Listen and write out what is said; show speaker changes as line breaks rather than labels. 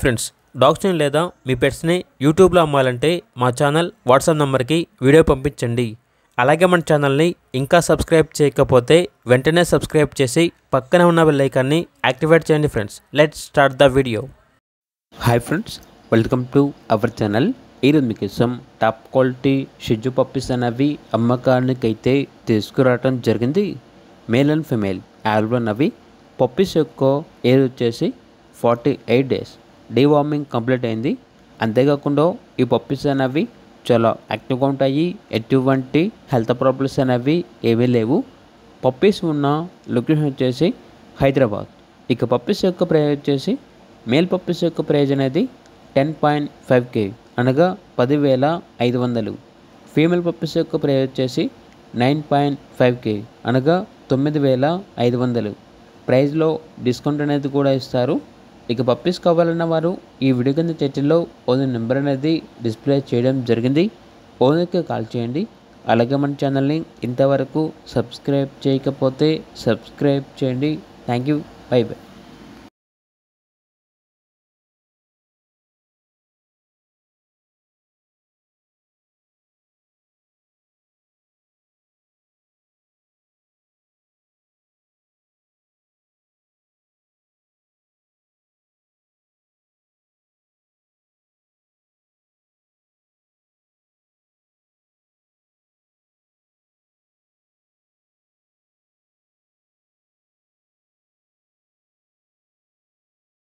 Friends, డాగ్స్ని లేదా మీ పెట్స్ని యూట్యూబ్లో అమ్మాలంటే మా ఛానల్ వాట్సాప్ నెంబర్కి వీడియో పంపించండి. అలాగే మన ఛానల్ని ఇంకా సబ్స్క్రైబ్ చేయకపోతే వెంటనే సబ్స్క్రైబ్ చేసి పక్కన ఉన్న బెల్ ఐకాన్ని యాక్టివేట్ చేయండి. Friends, let's start the video.
Hi friends, welcome to our channel. ఈరోజు మీకోసం టాప్ క్వాలిటీ షిజు పప్పీస్ అనేవి అమ్మకానికైతే తీసుకురావడం జరిగింది. మేల్ అండ్ ఫిమేల్ ఆల్బన్ అవి. పప్పీస్ యొక్క ఏజ్ వచ్చేసి 48 days. డీవార్మింగ్ కంప్లీట్ అయింది. అంతేకాకుండా ఈ పప్పీస్ అనేవి చాలా యాక్టివ్గా ఉంటాయి. ఎటువంటి హెల్త్ ప్రాబ్లమ్స్ అనేవి ఏమీ లేవు. పప్పీస్ ఉన్న లొకేషన్ వచ్చేసి హైదరాబాద్. ఇక పప్పీస్ యొక్క ప్రైజ్ వచ్చేసి మేల్ పప్పీస్ యొక్క ప్రైజ్ అనేది 10.5K అనగా 10,500. ఫీమేల్ పప్పీస్ యొక్క ప్రైజ్ వచ్చేసి 9.5K అనగా 9,500. ప్రైజ్లో డిస్కౌంట్ అనేది కూడా ఇస్తారు. ఇక పప్పీస్ కావాలన్న వారు ఈ వీడియో కింద టైటిల్లో ఓనర్ నెంబర్ అనేది డిస్ప్లే చేయడం జరిగింది. ఓనర్కి కాల్ చేయండి. అలాగే మన ఛానల్ని ఇంతవరకు సబ్స్క్రైబ్ చేయకపోతే సబ్స్క్రైబ్ చేయండి. Thank you. By by.